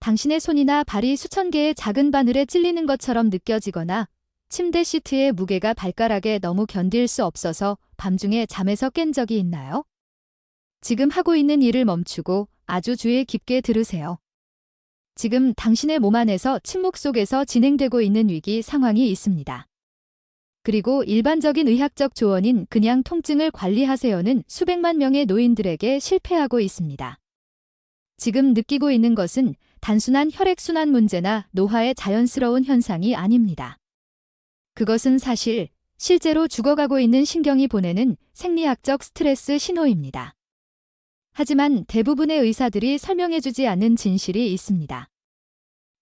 당신의 손이나 발이 수천 개의 작은 바늘에 찔리는 것처럼 느껴지거나 침대 시트의 무게가 발가락에 너무 견딜 수 없어서 밤중에 잠에서 깬 적이 있나요? 지금 하고 있는 일을 멈추고 아주 주의 깊게 들으세요. 지금 당신의 몸 안에서 침묵 속에서 진행되고 있는 위기 상황이 있습니다. 그리고 일반적인 의학적 조언인 그냥 통증을 관리하세요는 수백만 명의 노인들에게 실패하고 있습니다. 지금 느끼고 있는 것은 단순한 혈액순환 문제나 노화의 자연스러운 현상이 아닙니다. 그것은 실제로 죽어가고 있는 신경이 보내는 생리학적 스트레스 신호입니다. 하지만 대부분의 의사들이 설명해주지 않는 진실이 있습니다.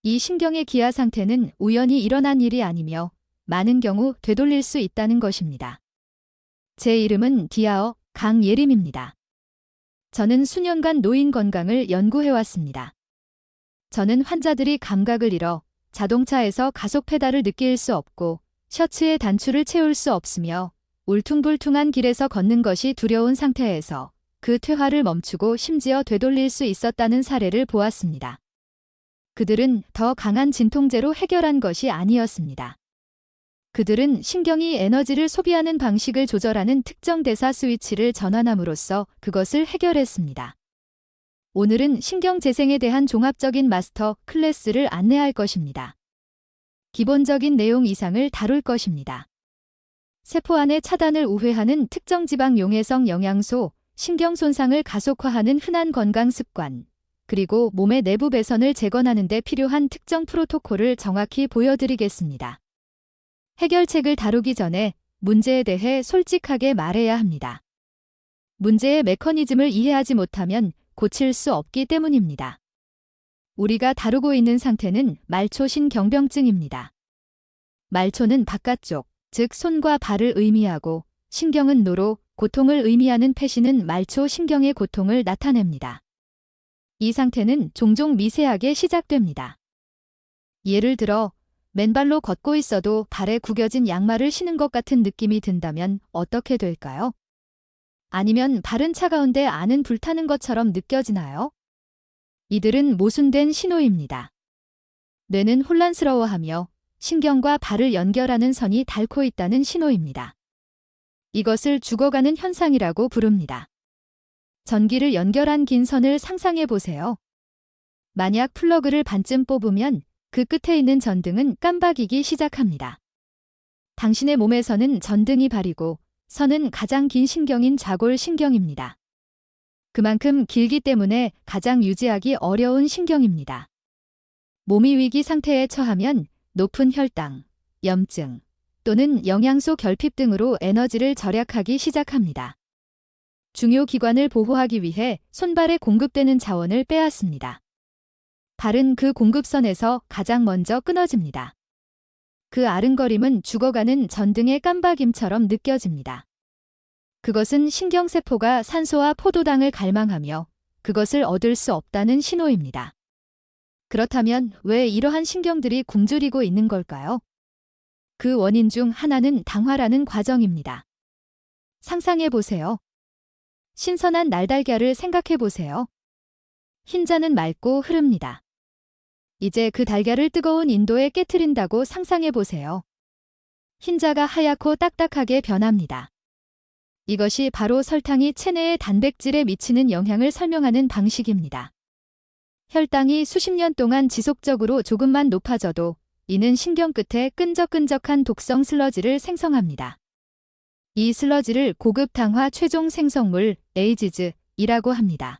이 신경의 기아 상태는 우연히 일어난 일이 아니며 많은 경우 되돌릴 수 있다는 것입니다. 제 이름은 디아어 강예림입니다. 저는 수년간 노인 건강을 연구해왔습니다. 저는 환자들이 감각을 잃어 자동차에서 가속 페달을 느낄 수 없고 셔츠의 단추를 채울 수 없으며 울퉁불퉁한 길에서 걷는 것이 두려운 상태에서 그 퇴화를 멈추고 심지어 되돌릴 수 있었다는 사례를 보았습니다. 그들은 더 강한 진통제로 해결한 것이 아니었습니다. 그들은 신경이 에너지를 소비하는 방식을 조절하는 특정 대사 스위치를 전환함으로써 그것을 해결했습니다. 오늘은 신경 재생에 대한 종합적인 마스터 클래스를 안내할 것입니다. 기본적인 내용 이상을 다룰 것입니다. 세포 안의 차단을 우회하는 특정 지방 용해성 영양소, 신경 손상을 가속화하는 흔한 건강 습관, 그리고 몸의 내부 배선을 재건하는 데 필요한 특정 프로토콜을 정확히 보여드리겠습니다. 해결책을 다루기 전에 문제에 대해 솔직하게 말해야 합니다. 문제의 메커니즘을 이해하지 못하면 고칠 수 없기 때문입니다. 우리가 다루고 있는 상태는 말초 신경병증입니다. 말초는 바깥쪽, 즉 손과 발을 의미하고 신경은 노로, 고통을 의미하는 폐신은 말초 신경의 고통을 나타냅니다. 이 상태는 종종 미세하게 시작됩니다. 예를 들어 맨발로 걷고 있어도 발에 구겨진 양말을 신은 것 같은 느낌이 든다면 어떻게 될까요? 아니면 발은 차가운데 안은 불타는 것처럼 느껴지나요? 이들은 모순된 신호입니다. 뇌는 혼란스러워하며 신경과 발을 연결하는 선이 닳고 있다는 신호입니다. 이것을 죽어가는 현상이라고 부릅니다. 전기를 연결한 긴 선을 상상해 보세요. 만약 플러그를 반쯤 뽑으면 그 끝에 있는 전등은 깜박이기 시작합니다. 당신의 몸에서는 전등이 발이고 선은 가장 긴 신경인 좌골신경입니다. 그만큼 길기 때문에 가장 유지하기 어려운 신경입니다. 몸이 위기 상태에 처하면 높은 혈당, 염증 또는 영양소 결핍 등으로 에너지를 절약하기 시작합니다. 중요 기관을 보호하기 위해 손발에 공급되는 자원을 빼앗습니다. 발은 그 공급선에서 가장 먼저 끊어집니다. 그 아른거림은 죽어가는 전등의 깜박임처럼 느껴집니다. 그것은 신경세포가 산소와 포도당을 갈망하며 그것을 얻을 수 없다는 신호입니다. 그렇다면 왜 이러한 신경들이 굶주리고 있는 걸까요? 그 원인 중 하나는 당화라는 과정입니다. 상상해 보세요. 신선한 날달걀을 생각해 보세요. 흰자는 맑고 흐릅니다. 이제 그 달걀을 뜨거운 인도에 깨트린다고 상상해 보세요. 흰자가 하얗고 딱딱하게 변합니다. 이것이 바로 설탕이 체내의 단백질에 미치는 영향을 설명하는 방식입니다. 혈당이 수십 년 동안 지속적으로 조금만 높아져도 이는 신경 끝에 끈적끈적한 독성 슬러지를 생성합니다. 이 슬러지를 고급 당화 최종 생성물 에이지즈이라고 합니다.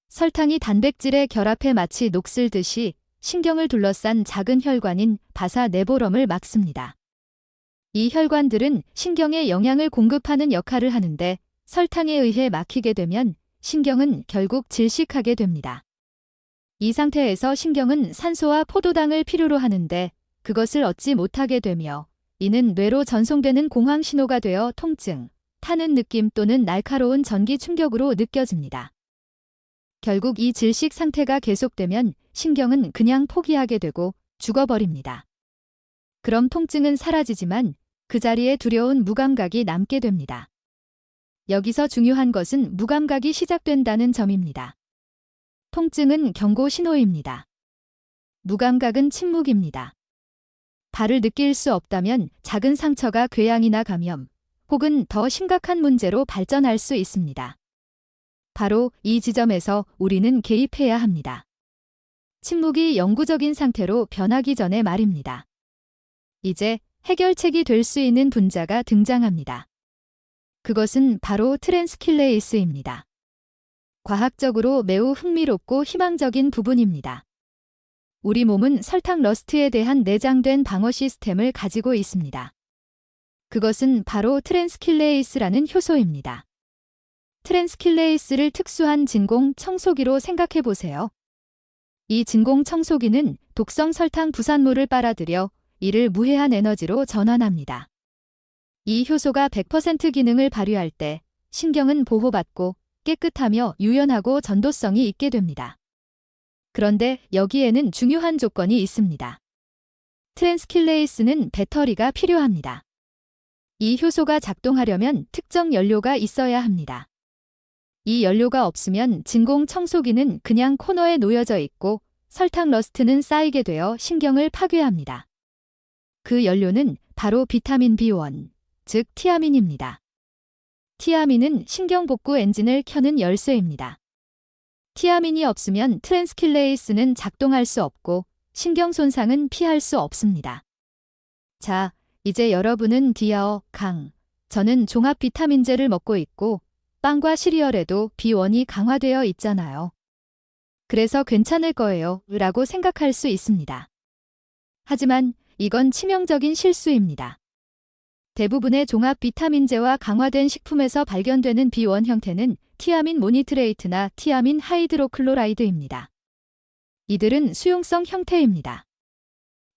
설탕이 단백질에 결합해 마치 녹슬듯이 신경을 둘러싼 작은 혈관인 바사 네보럼을 막습니다. 이 혈관들은 신경에 영양을 공급하는 역할을 하는데 설탕에 의해 막히게 되면 신경은 결국 질식하게 됩니다. 이 상태에서 신경은 산소와 포도당을 필요로 하는데 그것을 얻지 못하게 되며 이는 뇌로 전송되는 공황 신호가 되어 통증, 타는 느낌 또는 날카로운 전기 충격으로 느껴집니다. 결국 이 질식 상태가 계속되면 신경은 그냥 포기하게 되고 죽어버립니다. 그럼 통증은 사라지지만 그 자리에 두려운 무감각이 남게 됩니다. 여기서 중요한 것은 무감각이 시작된다는 점입니다. 통증은 경고 신호입니다. 무감각은 침묵입니다. 발을 느낄 수 없다면 작은 상처가 궤양이나 감염, 혹은 더 심각한 문제로 발전할 수 있습니다. 바로 이 지점에서 우리는 개입해야 합니다. 침묵이 영구적인 상태로 변하기 전에 말입니다. 이제 해결책이 될 수 있는 분자가 등장합니다. 그것은 바로 트랜스킬레이스입니다. 과학적으로 매우 흥미롭고 희망적인 부분입니다. 우리 몸은 설탕 러스트에 대한 내장된 방어 시스템을 가지고 있습니다. 그것은 바로 트랜스킬레이스라는 효소입니다. 트랜스킬레이스를 특수한 진공 청소기로 생각해 보세요. 이 진공 청소기는 독성 설탕 부산물을 빨아들여 이를 무해한 에너지로 전환합니다. 이 효소가 100% 기능을 발휘할 때 신경은 보호받고 깨끗하며 유연하고 전도성이 있게 됩니다. 그런데 여기에는 중요한 조건이 있습니다. 트랜스킬레이스는 배터리가 필요합니다. 이 효소가 작동하려면 특정 연료가 있어야 합니다. 이 연료가 없으면 진공 청소기는 그냥 코너에 놓여져 있고 설탕 러스트는 쌓이게 되어 신경을 파괴합니다. 그 연료는 바로 비타민 B1, 즉 티아민입니다. 티아민은 신경복구 엔진을 켜는 열쇠입니다. 티아민이 없으면 트랜스킬레이스는 작동할 수 없고 신경 손상은 피할 수 없습니다. 자, 이제 여러분은 디아어, 강, 저는 종합 비타민제를 먹고 있고 빵과 시리얼에도 B1이 강화되어 있잖아요. 그래서 괜찮을 거예요 라고 생각할 수 있습니다. 하지만 이건 치명적인 실수입니다. 대부분의 종합 비타민제와 강화된 식품에서 발견되는 B1 형태는 티아민 모니트레이트나 티아민 하이드로클로라이드입니다. 이들은 수용성 형태입니다.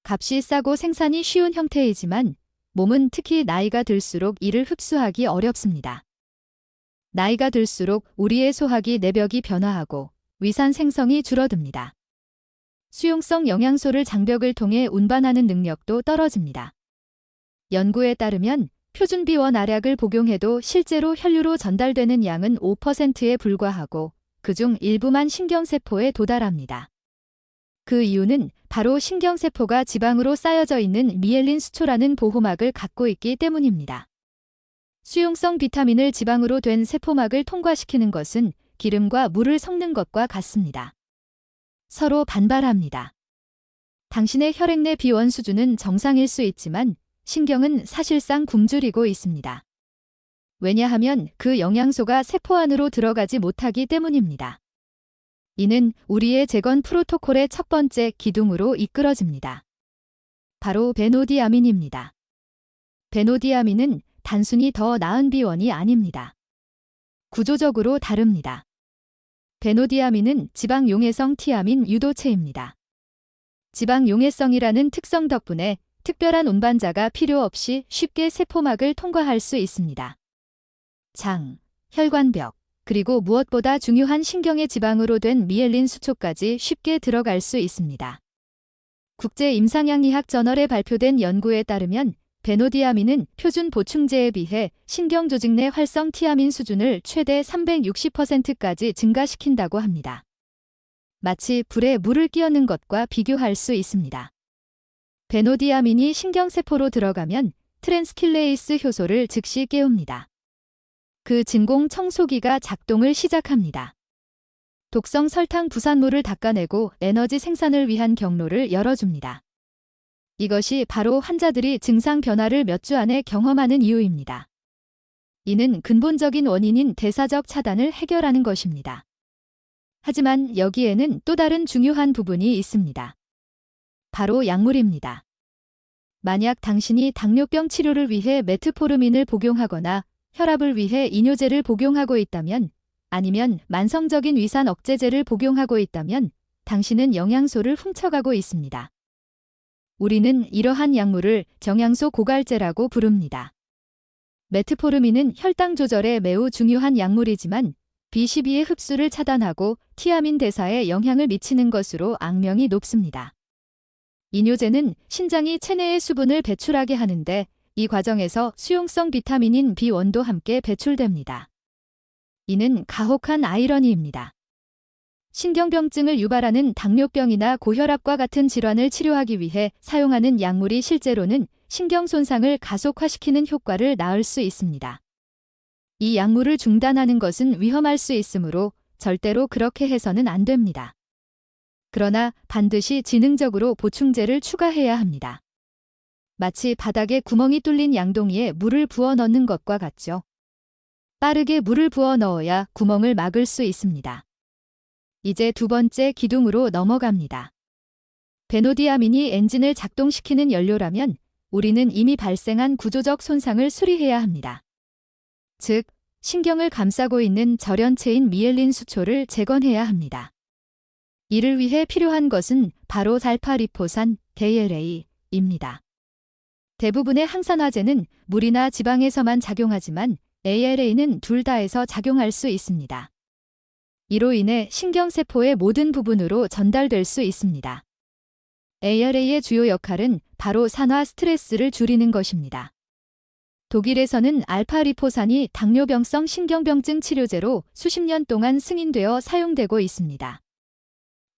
값이 싸고 생산이 쉬운 형태이지만 몸은 특히 나이가 들수록 이를 흡수하기 어렵습니다. 나이가 들수록 우리의 소화기 내벽이 변화하고 위산 생성이 줄어듭니다. 수용성 영양소를 장벽을 통해 운반하는 능력도 떨어집니다. 연구에 따르면 표준 B1 알약을 복용해도 실제로 혈류로 전달되는 양은 5%에 불과하고 그중 일부만 신경세포에 도달합니다. 그 이유는 바로 신경세포가 지방으로 쌓여져 있는 미엘린 수초라는 보호막을 갖고 있기 때문입니다. 수용성 비타민을 지방으로 된 세포막을 통과시키는 것은 기름과 물을 섞는 것과 같습니다. 서로 반발합니다. 당신의 혈액 내 B1 수준은 정상일 수 있지만 신경은 사실상 굶주리고 있습니다. 왜냐하면 그 영양소가 세포 안으로 들어가지 못하기 때문입니다. 이는 우리의 재건 프로토콜의 첫 번째 기둥으로 이끌어집니다. 바로 베노디아민입니다. 베노디아민은 단순히 더 나은 B1이 아닙니다. 구조적으로 다릅니다. 베노디아민은 지방용해성 티아민 유도체입니다. 지방용해성이라는 특성 덕분에 특별한 운반자가 필요 없이 쉽게 세포막을 통과할 수 있습니다. 장, 혈관벽, 그리고 무엇보다 중요한 신경의 지방으로 된 미엘린 수초까지 쉽게 들어갈 수 있습니다. 국제임상양리학 저널에 발표된 연구에 따르면 베노디아민은 표준 보충제에 비해 신경조직 내 활성 티아민 수준을 최대 360%까지 증가시킨다고 합니다. 마치 불에 물을 끼얹는 것과 비교할 수 있습니다. 베노디아민이 신경세포로 들어가면 트랜스킬레이스 효소를 즉시 깨웁니다. 그 진공 청소기가 작동을 시작합니다. 독성 설탕 부산물을 닦아내고 에너지 생산을 위한 경로를 열어줍니다. 이것이 바로 환자들이 증상 변화를 몇 주 안에 경험하는 이유입니다. 이는 근본적인 원인인 대사적 차단을 해결하는 것입니다. 하지만 여기에는 또 다른 중요한 부분이 있습니다. 바로 약물입니다. 만약 당신이 당뇨병 치료를 위해 메트포르민을 복용하거나 혈압을 위해 이뇨제를 복용하고 있다면, 아니면 만성적인 위산 억제제를 복용하고 있다면 당신은 영양소를 훔쳐가고 있습니다. 우리는 이러한 약물을 정양소 고갈제라고 부릅니다. 메트포르민은 혈당 조절에 매우 중요한 약물이지만 B12의 흡수를 차단하고 티아민 대사에 영향을 미치는 것으로 악명이 높습니다. 이뇨제는 신장이 체내의 수분을 배출하게 하는데 이 과정에서 수용성 비타민인 B1도 함께 배출됩니다. 이는 가혹한 아이러니입니다. 신경병증을 유발하는 당뇨병이나 고혈압과 같은 질환을 치료하기 위해 사용하는 약물이 실제로는 신경 손상을 가속화시키는 효과를 낳을 수 있습니다. 이 약물을 중단하는 것은 위험할 수 있으므로 절대로 그렇게 해서는 안 됩니다. 그러나 반드시 지능적으로 보충제를 추가해야 합니다. 마치 바닥에 구멍이 뚫린 양동이에 물을 부어 넣는 것과 같죠. 빠르게 물을 부어 넣어야 구멍을 막을 수 있습니다. 이제 두 번째 기둥으로 넘어갑니다. 베노디아민이 엔진을 작동시키는 연료라면 우리는 이미 발생한 구조적 손상을 수리해야 합니다. 즉, 신경을 감싸고 있는 절연체인 미엘린 수초를 재건해야 합니다. 이를 위해 필요한 것은 바로 달파리포산, ALA입니다. 대부분의 항산화제는 물이나 지방에서만 작용하지만 ALA는 둘 다에서 작용할 수 있습니다. 이로 인해 신경세포의 모든 부분으로 전달될 수 있습니다. ALA의 주요 역할은 바로 산화 스트레스를 줄이는 것입니다. 독일에서는 알파리포산이 당뇨병성 신경병증 치료제로 수십 년 동안 승인되어 사용되고 있습니다.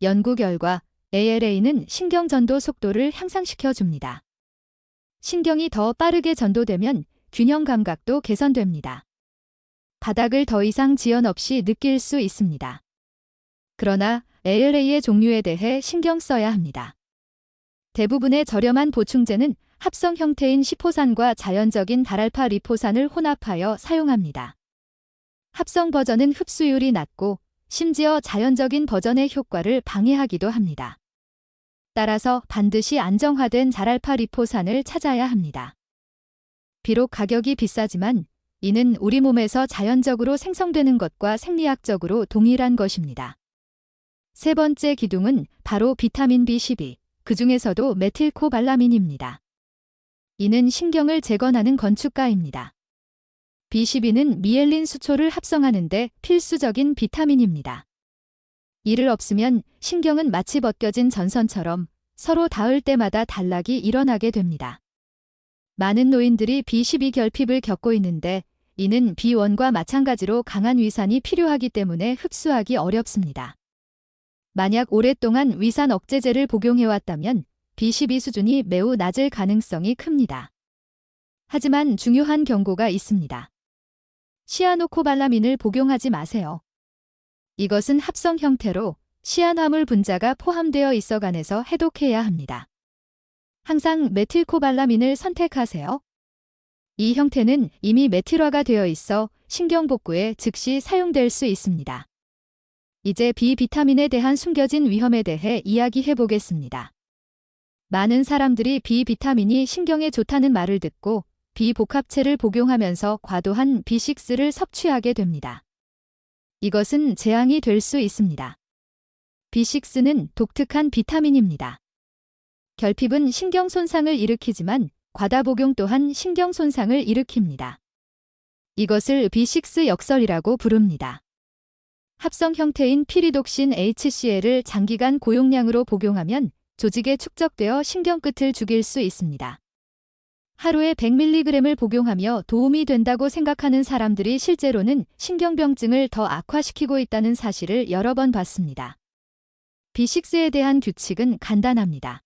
연구 결과 ALA는 신경전도 속도를 향상시켜 줍니다. 신경이 더 빠르게 전도되면 균형 감각도 개선됩니다. 바닥을 더 이상 지연 없이 느낄 수 있습니다. 그러나 ALA의 종류에 대해 신경 써야 합니다. 대부분의 저렴한 보충제는 합성 형태인 시포산과 자연적인 달알파 리포산을 혼합하여 사용합니다. 합성 버전은 흡수율이 낮고 심지어 자연적인 버전의 효과를 방해하기도 합니다. 따라서 반드시 안정화된 자랄파 리포산을 찾아야 합니다. 비록 가격이 비싸지만 이는 우리 몸에서 자연적으로 생성되는 것과 생리학적으로 동일한 것입니다. 세 번째 기둥은 바로 비타민 B12, 그 중에서도 메틸코발라민입니다. 이는 신경을 재건하는 건축가입니다. B12는 미엘린 수초를 합성하는 데 필수적인 비타민입니다. 이를 없으면 신경은 마치 벗겨진 전선처럼 서로 닿을 때마다 단락이 일어나게 됩니다. 많은 노인들이 B12 결핍을 겪고 있는데 이는 B1과 마찬가지로 강한 위산이 필요하기 때문에 흡수하기 어렵습니다. 만약 오랫동안 위산 억제제를 복용해왔다면 B12 수준이 매우 낮을 가능성이 큽니다. 하지만 중요한 경고가 있습니다. 시아노코발라민을 복용하지 마세요. 이것은 합성 형태로 시안화물 분자가 포함되어 있어 간에서 해독해야 합니다. 항상 메틸코발라민을 선택하세요. 이 형태는 이미 메틸화가 되어 있어 신경복구에 즉시 사용될 수 있습니다. 이제 B비타민에 대한 숨겨진 위험에 대해 이야기해 보겠습니다. 많은 사람들이 B비타민이 신경에 좋다는 말을 듣고 B복합체를 복용하면서 과도한 B6를 섭취하게 됩니다. 이것은 재앙이 될 수 있습니다. B6는 독특한 비타민입니다. 결핍은 신경 손상을 일으키지만 과다 복용 또한 신경 손상을 일으킵니다. 이것을 B6 역설이라고 부릅니다. 합성 형태인 피리독신 HCl을 장기간 고용량으로 복용하면 조직에 축적되어 신경끝을 죽일 수 있습니다. 하루에 100mg을 복용하며 도움이 된다고 생각하는 사람들이 실제로는 신경병증을 더 악화시키고 있다는 사실을 여러 번 봤습니다. B6에 대한 규칙은 간단합니다.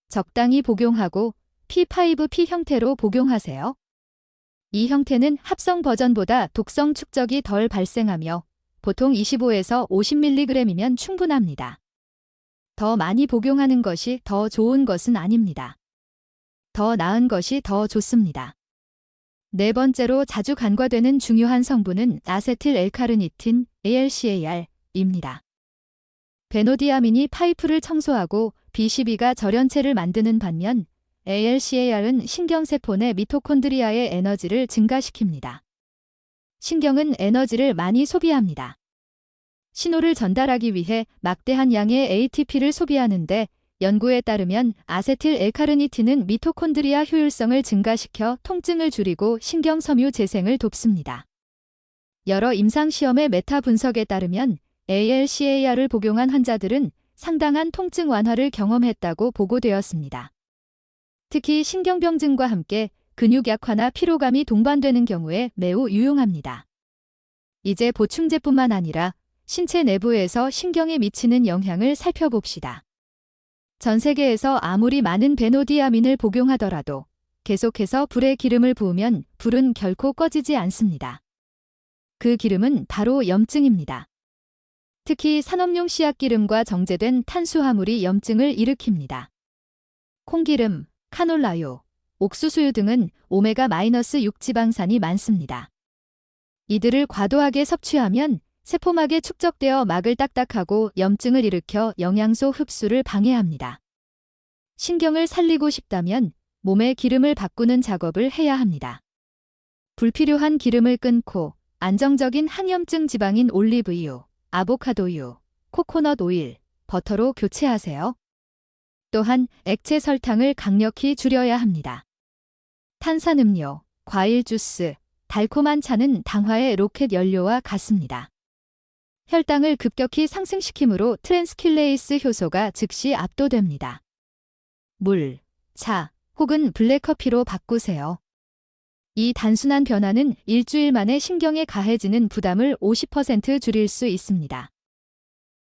적당히 복용하고 P5P 형태로 복용하세요. 이 형태는 합성 버전보다 독성 축적이 덜 발생하며 보통 25에서 50mg이면 충분합니다. 더 많이 복용하는 것이 더 좋은 것은 아닙니다. 더 나은 것이 더 좋습니다. 네 번째로 자주 간과되는 중요한 성분은 아세틸 엘카르니틴, ALCAR입니다. 베노디아민이 파이프를 청소하고 B12가 절연체를 만드는 반면 ALCAR은 신경세포 내 미토콘드리아의 에너지를 증가시킵니다. 신경은 에너지를 많이 소비합니다. 신호를 전달하기 위해 막대한 양의 ATP를 소비하는데 연구에 따르면 아세틸 엘카르니틴은 미토콘드리아 효율성을 증가시켜 통증을 줄이고 신경섬유 재생을 돕습니다. 여러 임상시험의 메타 분석에 따르면 ALCAR을 복용한 환자들은 상당한 통증 완화를 경험했다고 보고되었습니다. 특히 신경병증과 함께 근육 약화나 피로감이 동반되는 경우에 매우 유용합니다. 이제 보충제뿐만 아니라 신체 내부에서 신경에 미치는 영향을 살펴봅시다. 전 세계에서 아무리 많은 베노디아민을 복용하더라도 계속해서 불에 기름을 부으면 불은 결코 꺼지지 않습니다. 그 기름은 바로 염증입니다. 특히 산업용 씨앗기름과 정제된 탄수화물이 염증을 일으킵니다. 콩기름, 카놀라유, 옥수수유 등은 오메가-6 지방산이 많습니다. 이들을 과도하게 섭취하면 세포막에 축적되어 막을 딱딱하고 염증을 일으켜 영양소 흡수를 방해합니다. 신경을 살리고 싶다면 몸의 기름을 바꾸는 작업을 해야 합니다. 불필요한 기름을 끊고 안정적인 항염증 지방인 올리브유, 아보카도유, 코코넛 오일, 버터로 교체하세요. 또한 액체 설탕을 강력히 줄여야 합니다. 탄산음료, 과일 주스, 달콤한 차는 당화의 로켓 연료와 같습니다. 혈당을 급격히 상승시키므로 트랜스킬레이스 효소가 즉시 압도됩니다. 물, 차 혹은 블랙커피로 바꾸세요. 이 단순한 변화는 일주일 만에 신경에 가해지는 부담을 50% 줄일 수 있습니다.